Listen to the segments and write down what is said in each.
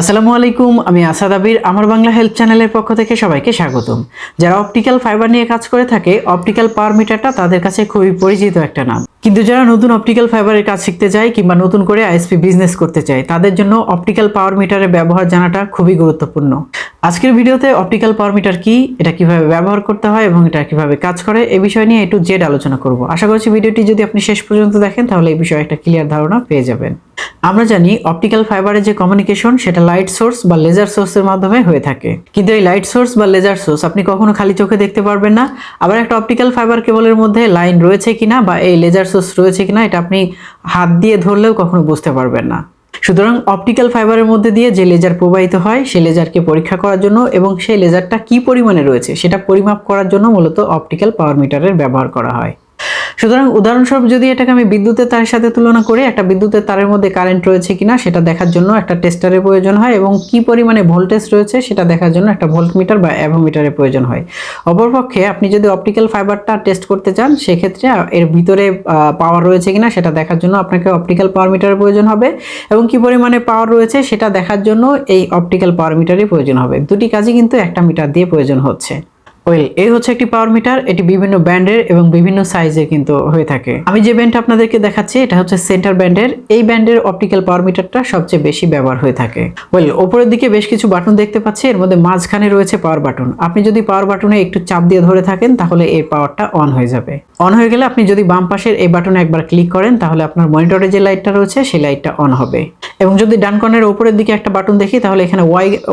আসসালামু আলাইকুম, আমি আসাদ আবির। আমার বাংলা হেল্প চ্যানেলের পক্ষ থেকে সবাইকে স্বাগতম। যারা অপটিক্যাল ফাইবার নিয়ে কাজ করে থাকে, অপটিক্যাল পাওয়ার মিটারটা তাদের কাছে খুবই পরিচিত একটা নাম। কিন্তু যারা নতুন অপটিক্যাল ফাইবারের কাজ শিখতে চায় কিংবা নতুন করে আইএসপি বিজনেস করতে চায়, তাদের জন্য অপটিক্যাল পাওয়ার মিটারের ব্যবহার জানাটা খুবই গুরুত্বপূর্ণ। আজকের ভিডিওতে অপটিক্যাল পাওয়ার মিটার কি, এটা কিভাবে ব্যবহার করতে হয় এবং এটা কিভাবে কাজ করে, এই বিষয় নিয়ে একটু জেড আলোচনা করব। আশা করছি ভিডিওটি যদি আপনি শেষ পর্যন্ত দেখেন তাহলে এই বিষয়ে একটা ক্লিয়ার ধারণা পেয়ে যাবেন। আমরা জানি অপটিক্যাল ফাইবারের যে কমিউনিকেশন সেটা লাইট সোর্স বা লেজার সোর্সের মাধ্যমে হয়ে থাকে, কিন্তু এই লাইট সোর্স বা লেজার সোর্স আপনি কখনো খালি চোখে দেখতে পারবেন না। আবার একটা অপটিক্যাল ফাইবার কেবলের মধ্যে লাইন রয়েছে কিনা বা এই লেজার সোর্স রয়েছে কিনা এটা আপনি হাত দিয়ে ধরলেও কখনো বুঝতে পারবেন না। সুতরাং অপটিক্যাল ফাইবারের মধ্যে দিয়ে যে লেজার প্রবাহিত হয় সেই লেজারকে পরীক্ষা করার জন্য এবং সেই লেজারটা কি পরিমাণে রয়েছে সেটা পরিমাপ করার জন্য মূলত অপটিক্যাল পাওয়ার মিটারের ব্যবহার করা হয়। সুতরাং উদাহরণস্বরূপ যদি এটাকে আমি বিদ্যুতের তারের সাথে তুলনা করি, একটা বিদ্যুতের তারের মধ্যে কারেন্ট রয়েছে কিনা সেটা দেখার জন্য একটা টেস্টারের প্রয়োজন হয় এবং কি পরিমাণে ভোল্টেজ রয়েছে সেটা দেখার জন্য একটা ভোল্টমিটার বা অ্যাভোমিটারের প্রয়োজন হয়। অপরপক্ষে আপনি যদি অপটিক্যাল ফাইবারটা টেস্ট করতে চান, সেক্ষেত্রে এর ভিতরে পাওয়ার রয়েছে কিনা সেটা দেখার জন্য আপনাকে অপটিক্যাল পাওয়ার মিটারের প্রয়োজন হবে এবং কি পরিমাণে পাওয়ার রয়েছে সেটা দেখার জন্য এই অপটিক্যাল পাওয়ার মিটারের প্রয়োজন হবে। দুটি কাজই কিন্তু একটা মিটার দিয়ে প্রয়োজন হচ্ছে। এই হচ্ছে একটি পাওয়ার মিটার। এটি বিভিন্ন ব্যান্ডের এবং বিভিন্ন সাইজের কিন্তু হয়ে থাকে। আমি যে ব্যান্ডটা আপনাদেরকে দেখাচ্ছি এটা হচ্ছে সেন্টার ব্যান্ডের। এই ব্যান্ডের অপটিক্যাল পাওয়ার মিটারটা সবচেয়ে বেশি ব্যবহার হয়ে থাকে। উপরের দিকে বেশ কিছু বাটন দেখতে পাচ্ছি, এর মধ্যে মাঝখানে রয়েছে পাওয়ার বাটন। আপনি যদি পাওয়ার বাটনে একটু চাপ দিয়ে ধরে থাকেন তাহলে এর পাওয়ারটা অন হয়ে যাবে। অন হয়ে গেলে আপনি যদি বাম পাশের এই বাটনে একবার ক্লিক করেন তাহলে আপনার মনিটরে যে লাইটটা রয়েছে সেই লাইটটা অন হবে। এবং যদি ডান কর্নারের উপরের দিকে একটা বাটন দেখি তাহলে এখানে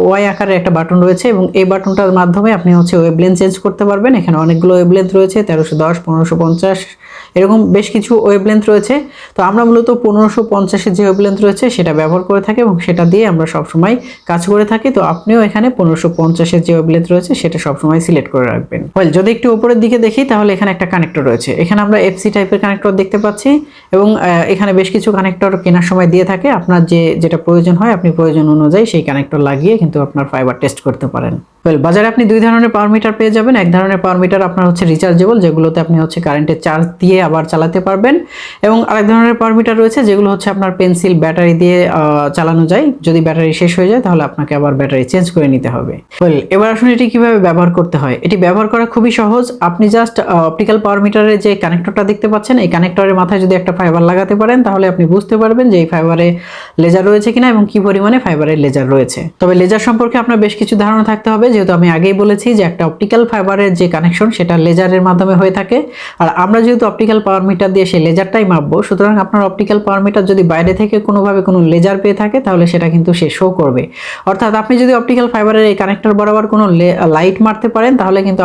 ওয়াই আকারের একটা বাটন রয়েছে এবং এই বাটনটার মাধ্যমে আপনি হচ্ছে ওয়েভলেন্থ চেঞ্জ করতে পারবেন। এখানে অনেকগুলো ওয়েভলেন্থ রয়েছে, 1310, 1550 এরকম বেশ কিছু ওয়েভলেন্থ রয়েছে। তো আমরা মূলত 1550-এর যে ওয়েভলেন্থ রয়েছে সেটা ব্যবহার করে থাকি এবং সেটা দিয়ে আমরা সবসময় কাজ করে থাকি। তো আপনিও এখানে 1550-এর যে ওয়েভলেন্থ রয়েছে সেটা সবসময় সিলেক্ট করে রাখবেন। যদি একটু উপরের দিকে দেখি তাহলে এখানে একটা কানেক্টর রয়েছে। এখানে আমরা এফসি টাইপের কানেক্টর দেখতে পাচ্ছি এবং এখানে বেশ কিছু কানেক্টর কেনার সময় দিয়ে থাকে। আপনার যেটা প্রয়োজন হয় আপনি প্রয়োজন অনুযায়ী সেই কানেক্টর লাগিয়ে কিন্তু আপনার ফাইবার টেস্ট করতে পারেন। বাজারে আপনি দুই ধরনের পাওয়ার মিটার পেয়ে যাবেন। এক ধরনের পাওয়ার মিটার আপনার হচ্ছে রিচার্জেবল, যেগুলোতে আপনি হচ্ছে কারেন্টের চার্জ দিয়ে আবার চালাতে পারবেন, এবং আরেক ধরনের পাওয়ার মিটার রয়েছে যেগুলো হচ্ছে আপনার পেন্সিল ব্যাটারি দিয়ে চালানো যায়। যদি ব্যাটারি শেষ হয়ে যায় তাহলে আপনাকে আবার ব্যাটারি চেঞ্জ করে নিতে হবে। এবার আসুন এটি কিভাবে ব্যবহার করতে হয়। এটি ব্যবহার করা খুবই সহজ। আপনি জাস্ট অপটিক্যাল পাওয়ার মিটারের যে কানেক্টরটা দেখতে পাচ্ছেন, এই কানেক্টরের মাথায় যদি একটা ফাইবার লাগাতে পারেন তাহলে আপনি বুঝতে পারবেন যে এই ফাইবারে লেজার রয়েছে কিনা এবং কি পরিমাণে ফাইবারের লেজার রয়েছে। তবে লেজার সম্পর্কে আপনার বেশ কিছু ধারণা থাকতে হবে, যেহেতু আমি আগেই বলেছি যে একটা অপটিক্যাল ফাইবারের যে কানেকশন সেটা লেজারের মাধ্যমে হয়ে থাকে। আর আমরা যেহেতু অপটিক্যাল পাওয়ার মিটার দিয়ে সেই লেজারটাই মাপবো, সুতরাং আপনার অপটিক্যাল পাওয়ার মিটার যদি বাইরে থেকে কোনোভাবে কোনো লেজার পেয়ে থাকে তাহলে সেটা কিন্তু সে শো করবে। অর্থাৎ আপনি যদি অপটিক্যাল ফাইবারের এই কানেক্টর বরাবর কোনো লাইট মারতে পারেন তাহলে কিন্তু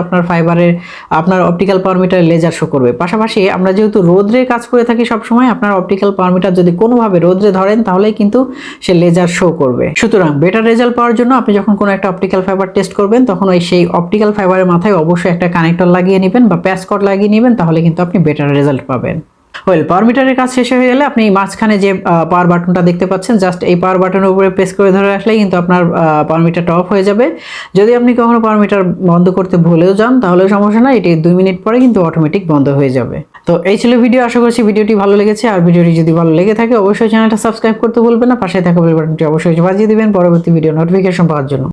আপনার অপটিক্যাল পাওয়ার মিটার লেজার শো করবে। পাশাপাশি আমরা যেহেতু রোদ্রে কাজ করে থাকি সবসময়, আপনার অপটিক্যাল পাওয়ার মিটার যদি কোনোভাবে রোদ্রে ধরেন তাহলেই কিন্তু সে লেজার শো করবে। সুতরাং বেটার রেজাল্ট পাওয়ার জন্য আপনি যখন কোনো একটা অপটিক্যাল ফাইবার টেস্ট করবেন তখন সেই অপটিক্যাল ফাইবারের মাথায় অবশ্যই একটা কানেক্টর লাগিয়ে নেবেন বা প্যাচ কর্ড লাগিয়ে নেবেন, তাহলে কিন্তু আপনি বেটার রেজাল্ট পাবেন। পাওয়ার মিটারের কাজ শেষ হয়ে গেলে আপনি মাঝখানে যে পাওয়ার বাটনটা দেখতে পাচ্ছেন, জাস্ট এই পাওয়ার বাটনের উপরে প্রেস করে ধরে রাখলেই কিন্তু আপনার পাওয়ার মিটারটা অফ হয়ে যাবে। যদি আপনি কখনো পাওয়ার মিটার বন্ধ করতে ভুলেও যান তাহলে সমস্যা না, এটি 2 মিনিট পরে কিন্তু অটোমেটিক বন্ধ হয়ে যাবে। তো এই ছিল ভিডিও। আশা করছি ভিডিওটি ভালো লেগেছে। আর ভিডিওটি যদি ভালো লেগে থাকে অবশ্যই চ্যানেলটা সাবস্ক্রাইব করতে ভুলবেন না। পাশে থাকা বেল বাটনটি অবশ্যই বাজিয়ে দিবেন পরবর্তী ভিডিও নোটিফিকেশন পাওয়ার জন্য।